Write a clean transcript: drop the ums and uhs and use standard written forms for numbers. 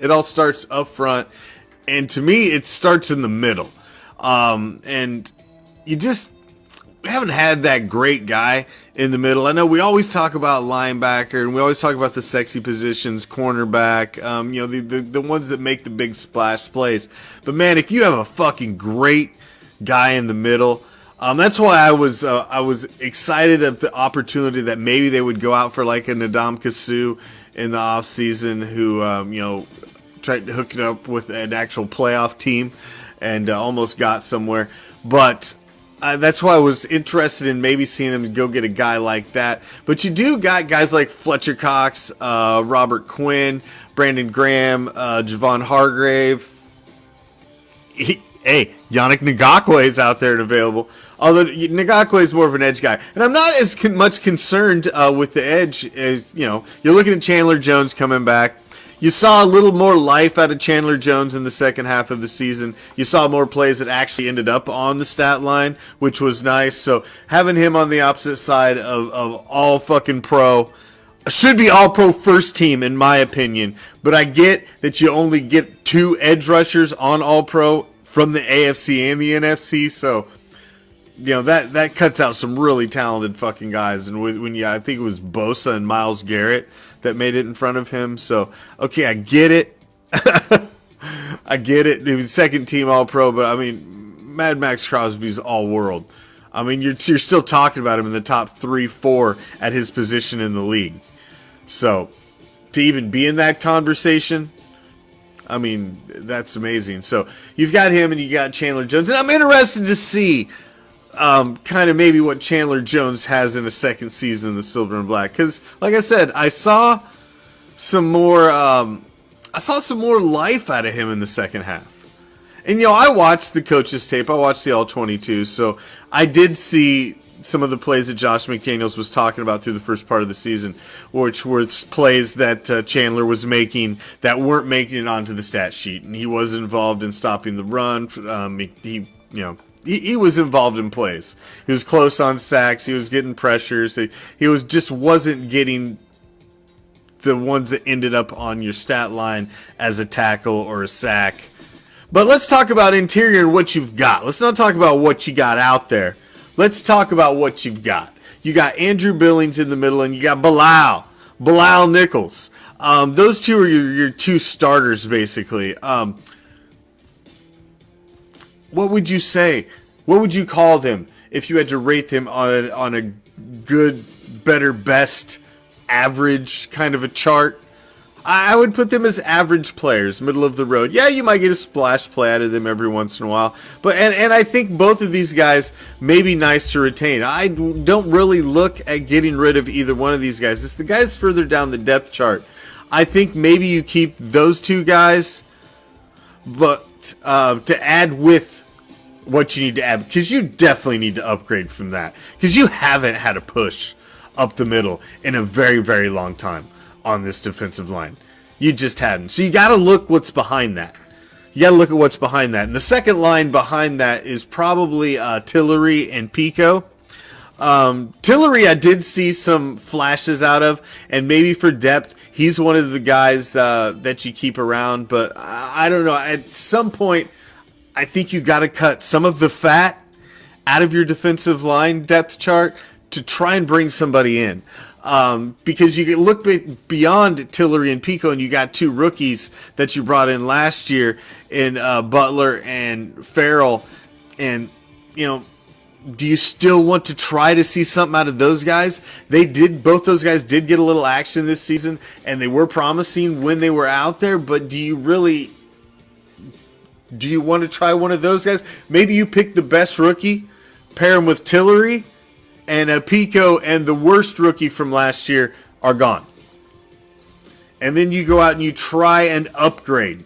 It all starts up front, and to me, it starts in the middle. And you just haven't had that great guy in the middle. I know we always talk about linebacker, and we always talk about the sexy positions, cornerback, the ones that make the big splash plays. But man, if you have a fucking great guy in the middle, that's why I was excited of the opportunity that maybe they would go out for like a Nadam Kasu in the offseason who, tried to hook it up with an actual playoff team and almost got somewhere. But that's why I was interested in maybe seeing him go get a guy like that. But you do got guys like Fletcher Cox, Robert Quinn, Brandon Graham, Javon Hargrave. Hey, Yannick Ngakoue is out there and available. Although Ngakoue is more of an edge guy. And I'm not as much concerned with the edge as, you're looking at Chandler Jones coming back. You saw a little more life out of Chandler Jones in the second half of the season. You saw more plays that actually ended up on the stat line, which was nice. So having him on the opposite side of all fucking pro, should be all pro first team in my opinion. But I get that you only get 2 edge rushers on all pro from the AFC and the NFC. So, that cuts out some really talented fucking guys. And I think it was Bosa and Myles Garrett that made it in front of him. So, okay, I get it. I get it. He was second team All-Pro, but I mean, Mad Max Crosby's all-world. I mean, you're still talking about him in the top 3-4 at his position in the league. So, to even be in that conversation, I mean, that's amazing. So, you've got him and you got Chandler Jones, and I'm interested to see kind of maybe what Chandler Jones has in a second season in the Silver and Black, because like I said, I saw some more life out of him in the second half. And I watched the coaches tape, I watched the all 22, so I did see some of the plays that Josh McDaniels was talking about through the first part of the season, which were plays that Chandler was making that weren't making it onto the stat sheet, and he was involved in stopping the run. He was involved in plays. He was close on sacks. He was getting pressures. He wasn't getting the ones that ended up on your stat line as a tackle or a sack. But let's talk about interior and what you've got. Let's not talk about what you got out there. Let's talk about what you've got. You got Andrew Billings in the middle, and you got Bilal Nichols. Those two are your 2 starters, basically. What would you say? What would you call them if you had to rate them on a good, better, best, average kind of a chart? I would put them as average players, middle of the road. Yeah, you might get a splash play out of them every once in a while. But and I think both of these guys may be nice to retain. I don't really look at getting rid of either one of these guys. It's the guys further down the depth chart. I think maybe you keep those 2 guys, but to add with what you need to add, because you definitely need to upgrade from that, because you haven't had a push up the middle in a very, very long time on this defensive line. You just hadn't. So you got to look what's behind that. You got to look at what's behind that. And the second line behind that is probably Tillery and Pico. Tillery, I did see some flashes out of, and maybe for depth, he's one of the guys that you keep around. But I don't know. At some point, I think you got to cut some of the fat out of your defensive line depth chart to try and bring somebody in. Because you can look beyond Tillery and Pico, and you got 2 rookies that you brought in last year in Butler and Farrell. And, do you still want to try to see something out of those guys? Both those guys did get a little action this season, and they were promising when they were out there, but do you want to try one of those guys? Maybe you pick the best rookie, pair him with Tillery, and Pico and the worst rookie from last year are gone. And then you go out and you try and upgrade.